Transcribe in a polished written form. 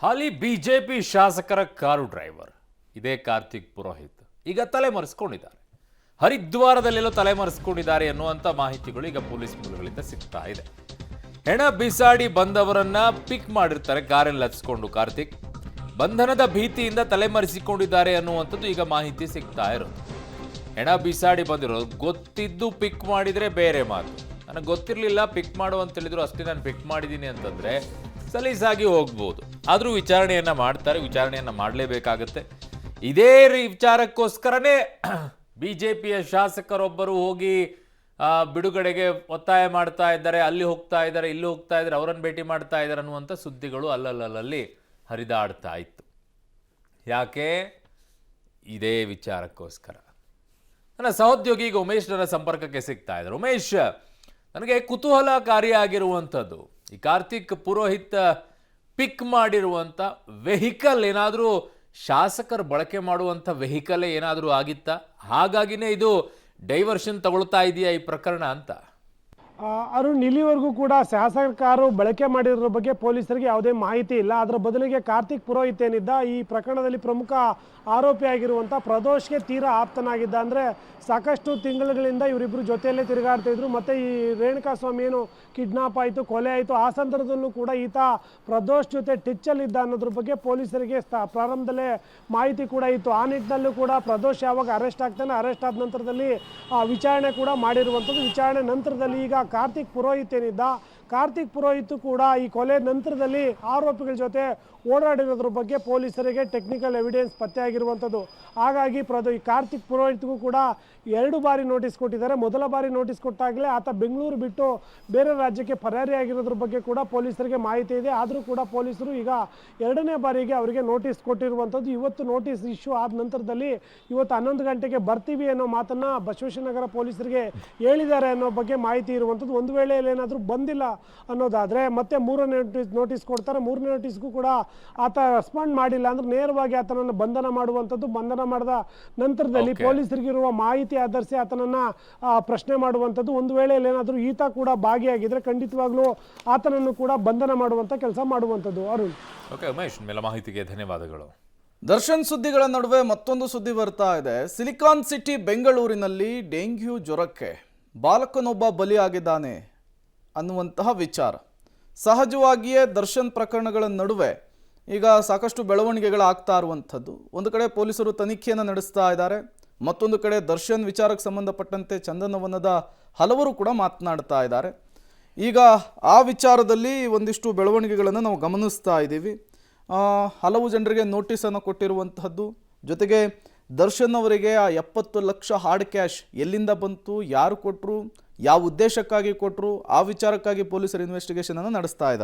ಹಾಲಿ BJP ಶಾಸಕರ car driver ಇದೇ ಕಾರ್ತಿಕ್ ಪುರೋಹಿತ್ ಈಗ ತಲೆಮರೆಸಿಕೊಂಡಿದ್ದಾರೆ. ಹರಿದ್ವಾರದಲ್ಲೆಲ್ಲೋ ತಲೆಮರೆಸಿಕೊಂಡಿದ್ದಾರೆ ಎನ್ನುವಂಥ ಮಾಹಿತಿಗಳು ಈಗ ಪೊಲೀಸ್ ಮೂಲಗಳಿಂದ ಸಿಗ್ತಾ ಇದೆ. ಹೆಣ ಬಿಸಾಡಿ ಬಂದವರನ್ನ ಪಿಕ್ ಮಾಡಿರ್ತಾರೆ ಕಾರಲ್ಲಿ ಹಚ್ಕೊಂಡು ಕಾರ್ತಿಕ್. ಬಂಧನದ ಭೀತಿಯಿಂದ ತಲೆಮರೆಸಿಕೊಂಡಿದ್ದಾರೆ ಅನ್ನುವಂಥದ್ದು ಈಗ ಮಾಹಿತಿ ಸಿಗ್ತಾ ಇರೋದು. ಹೆಣ ಬಿಸಾಡಿ ಬಂದಿರೋದು ಗೊತ್ತಿದ್ದು ಪಿಕ್ ಮಾಡಿದ್ರೆ ಬೇರೆ ಮಾತು. ನನಗೆ ಗೊತ್ತಿರಲಿಲ್ಲ ಪಿಕ್ ಮಾಡು ಅಂತ ಹೇಳಿದ್ರು, ಅಷ್ಟೇ ನಾನು ಪಿಕ್ ಮಾಡಿದ್ದೀನಿ ಅಂತಂದ್ರೆ ಸಲೀಸಾಗಿ ಹೋಗ್ಬೋದು. ಆದರೂ ವಿಚಾರಣೆಯನ್ನ ಮಾಡ್ತಾರೆ, ವಿಚಾರಣೆಯನ್ನ ಮಾಡಲೇಬೇಕಾಗತ್ತೆ. ಇದೇ ವಿಚಾರಕ್ಕೋಸ್ಕರನೇ ಬಿಜೆಪಿಯ ಶಾಸಕರೊಬ್ಬರು ಹೋಗಿ ಬಿಡುಗಡೆಗೆ ಒತ್ತಾಯ ಮಾಡ್ತಾ ಇದ್ದಾರೆ, ಅಲ್ಲಿ ಹೋಗ್ತಾ ಇದ್ದಾರೆ, ಇಲ್ಲಿ ಹೋಗ್ತಾ ಇದ್ದಾರೆ, ಅವರನ್ನು ಭೇಟಿ ಮಾಡ್ತಾ ಇದ್ದಾರೆ ಅನ್ನುವಂಥ ಸುದ್ದಿಗಳು ಅಲ್ಲಲ್ಲಿ ಹರಿದಾಡ್ತಾ ಇತ್ತು. ಯಾಕೆ? ಇದೇ ವಿಚಾರಕ್ಕೋಸ್ಕರ. ನನ್ನ ಸಹೋದ್ಯೋಗಿ ಈಗ ಉಮೇಶ್ ನನ್ನ ಸಂಪರ್ಕಕ್ಕೆ ಸಿಗ್ತಾ ಇದ್ದಾರೆ. ಉಮೇಶ್, ನನಗೆ ಕುತೂಹಲಕಾರಿಯಾಗಿರುವಂಥದ್ದು, ಈ ಕಾರ್ತಿಕ್ ಪುರೋಹಿತ್ ಪಿಕ್ ಮಾಡಿರುವಂಥ ವೆಹಿಕಲ್ ಏನಾದರೂ ಶಾಸಕರು ಬಳಕೆ ಮಾಡುವಂಥ ವೆಹಿಕಲೇ ಏನಾದರೂ ಆಗಿತ್ತಾ? ಹಾಗಾಗಿನೇ ಇದು ಡೈವರ್ಷನ್ ತಗೊಳ್ತಾ ಇದೆಯಾ ಈ ಪ್ರಕರಣ ಅಂತ? ಅರುಣ್, ಇಲ್ಲಿವರೆಗೂ ಕೂಡ ಶಾಸಕರ ಕಾರು ಬಳಕೆ ಮಾಡಿರೋ ಬಗ್ಗೆ ಪೊಲೀಸರಿಗೆ ಯಾವುದೇ ಮಾಹಿತಿ ಇಲ್ಲ. ಅದರ ಬದಲಿಗೆ ಕಾರ್ತಿಕ್ ಪುರೋಹಿತ್ ಏನಿದ್ದ ಈ ಪ್ರಕರಣದಲ್ಲಿ ಪ್ರಮುಖ ಆರೋಪಿಯಾಗಿರುವಂಥ ಪ್ರದೋಷ್ಗೆ ತೀರಾ ಆಪ್ತನಾಗಿದ್ದ. ಅಂದರೆ ಸಾಕಷ್ಟು ತಿಂಗಳುಗಳಿಂದ ಇವರಿಬ್ಬರು ಜೊತೆಯಲ್ಲೇ ತಿರುಗಾಡ್ತಿದ್ರು. ಮತ್ತು ಈ ರೇಣುಕಾ ಸ್ವಾಮಿ ಏನು ಕಿಡ್ನಾಪ್ ಆಯಿತು, ಕೊಲೆ ಆಯಿತು, ಆ ಸಂದರ್ಭದಲ್ಲೂ ಕೂಡ ಈತ ಪ್ರದೋಷ್ ಜೊತೆ ಟಚ್ಚಲ್ಲಿದ್ದ ಅನ್ನೋದ್ರ ಬಗ್ಗೆ ಪೊಲೀಸರಿಗೆ ಪ್ರಾರಂಭದಲ್ಲೇ ಮಾಹಿತಿ ಕೂಡ ಇತ್ತು. ಆ ನಿಟ್ಟಿನಲ್ಲೂ ಕೂಡ ಪ್ರದೋಷ್ ಯಾವಾಗ ಅರೆಸ್ಟ್ ಆಗ್ತಾನೆ, ಅರೆಸ್ಟ್ ಆದ ನಂತರದಲ್ಲಿ ವಿಚಾರಣೆ ಕೂಡ ಮಾಡಿರುವಂಥದ್ದು. ವಿಚಾರಣೆ ನಂತರದಲ್ಲಿ ಈಗ ಕಾರ್ತಿಕ್ ಪುರೋಹಿತ್ ಏನಿದ್ದ, ಕಾರ್ತಿಕ್ ಪುರೋಹಿತ್ ಕೂಡ ಈ ಕೊಲೆ ನಂತರದಲ್ಲಿ ಆರೋಪಿಗಳ ಜೊತೆ ಓಡಾಡಿರೋದ್ರ ಬಗ್ಗೆ ಪೊಲೀಸರಿಗೆ ಟೆಕ್ನಿಕಲ್ ಎವಿಡೆನ್ಸ್ ಪತ್ತೆಯಾಗಿರುವಂಥದ್ದು. ಹಾಗಾಗಿ ಈ ಕಾರ್ತಿಕ್ ಪುರೋಹಿತ್ಗೂ ಕೂಡ 2 ಬಾರಿ ನೋಟಿಸ್ ಕೊಟ್ಟಿದ್ದಾರೆ. ಮೊದಲ ಬಾರಿ ನೋಟಿಸ್ ಕೊಟ್ಟಾಗಲೇ ಆತ ಬೆಂಗಳೂರು ಬಿಟ್ಟು ಬೇರೆ ರಾಜ್ಯಕ್ಕೆ ಪರಾರಿಯಾಗಿರೋದ್ರ ಬಗ್ಗೆ ಕೂಡ ಪೊಲೀಸರಿಗೆ ಮಾಹಿತಿ ಇದೆ. ಆದರೂ ಕೂಡ ಪೊಲೀಸರು ಈಗ 2ನೇ ಬಾರಿಗೆ ಅವರಿಗೆ ನೋಟಿಸ್ ಕೊಟ್ಟಿರುವಂಥದ್ದು. ಇವತ್ತು ನೋಟಿಸ್ ಇಶ್ಯೂ ಆದ ನಂತರದಲ್ಲಿ ಇವತ್ತು 11 ಗಂಟೆಗೆ ಬರ್ತೀವಿ ಅನ್ನೋ ಮಾತನ್ನು ಬಸವೇಶ್ವರನಗರ ಪೊಲೀಸರಿಗೆ ಹೇಳಿದ್ದಾರೆ ಅನ್ನೋ ಬಗ್ಗೆ ಮಾಹಿತಿ ಇರುವಂಥದ್ದು. ಒಂದು ವೇಳೆ ಏನಾದರೂ ಬಂದಿಲ್ಲ ಅನ್ನೋದಾದರೆ ಮತ್ತೆ 3ನೇ ನೋಟಿಸ್ ಕೊಡ್ತಾರೆ. 3ನೇ ನೋಟಿಸ್ಗೂ ಕೂಡ ಆತ ರೆಸ್ಪಾಂಡ್ ಮಾಡಿಲ್ಲ ಅಂದ್ರೆ ನೇರವಾಗಿ ಆತನನ್ನು ಬಂಧನ ಮಾಡುವಂಥದ್ದು. ಬಂಧನ ಮಾಡಿದ ನಂತರದಲ್ಲಿ ಪೊಲೀಸರಿಗಿರುವ ಮಾಹಿತಿ ಆಧರಿಸಿ ಆತನನ್ನ ಪ್ರಶ್ನೆ ಮಾಡುವಂಥದ್ದು. ಒಂದು ವೇಳೆ ಏನಾದರೂ ಈತ ಕೂಡ ಭಾಗಿಯಾಗಿದ್ರೆ ಖಂಡಿತವಾಗ್ಲೂ ಆತನನ್ನು ಕೂಡ ಬಂಧನ ಮಾಡುವಂಥ ಕೆಲಸ ಮಾಡುವಂಥದ್ದು. ಅರುಣ್, ಓಕೆ ಉಮೇಶ್, ಮೇಲೆ ಮಾಹಿತಿಗೆ ಧನ್ಯವಾದಗಳು. ದರ್ಶನ್ ಸುದ್ದಿಗಳ ನಡುವೆ ಮತ್ತೊಂದು ಸುದ್ದಿ ಬರ್ತಾ ಇದೆ. ಸಿಲಿಕಾನ್ ಸಿಟಿ ಬೆಂಗಳೂರಿನಲ್ಲಿ ಡೆಂಗ್ಯೂ ಜ್ವರಕ್ಕೆ ಬಾಲಕನೊಬ್ಬ ಬಲಿಯಾಗಿದ್ದಾನೆ ಅನ್ನುವಂತಹ ವಿಚಾರ. ಸಹಜವಾಗಿಯೇ ದರ್ಶನ್ ಪ್ರಕರಣಗಳ ನಡುವೆ ಈಗ ಸಾಕಷ್ಟು ಬೆಳವಣಿಗೆಗಳಾಗ್ತಾ ಇರುವಂಥದ್ದು. ಒಂದು ಕಡೆ ಪೊಲೀಸರು ತನಿಖೆಯನ್ನು ನಡೆಸ್ತಾ ಇದ್ದಾರೆ, ಮತ್ತೊಂದು ಕಡೆ ದರ್ಶನ್ ವಿಚಾರಕ್ಕೆ ಸಂಬಂಧಪಟ್ಟಂತೆ ಚಂದನವನದ ಹಲವರು ಕೂಡ ಮಾತನಾಡ್ತಾ ಇದ್ದಾರೆ. ಈಗ ಆ ವಿಚಾರದಲ್ಲಿ ಒಂದಿಷ್ಟು ಬೆಳವಣಿಗೆಗಳನ್ನು ನಾವು ಗಮನಿಸ್ತಾ ಇದ್ದೀವಿ. ಹಲವು ಜನರಿಗೆ ನೋಟಿಸನ್ನು ಕೊಟ್ಟಿರುವಂತಹದ್ದು, ಜೊತೆಗೆ ದರ್ಶನ್ ಅವರಿಗೆ ಆ 70 ಲಕ್ಷ ಹಾರ್ಡ್ ಕ್ಯಾಶ್ ಎಲ್ಲಿಂದ ಬಂತು, ಯಾರು ಕೊಟ್ಟರು, ಯಾವ ಉದ್ದೇಶಕ್ಕಾಗಿ ಕೊಟ್ಟರು, ಆ ವಿಚಾರಕ್ಕಾಗಿ ಪೊಲೀಸರು ಇನ್ವೆಸ್ಟಿಗೇಷನ್ ಅನ್ನು ನಡೆಸ್ತಾ ಇದ್ದಾರೆ.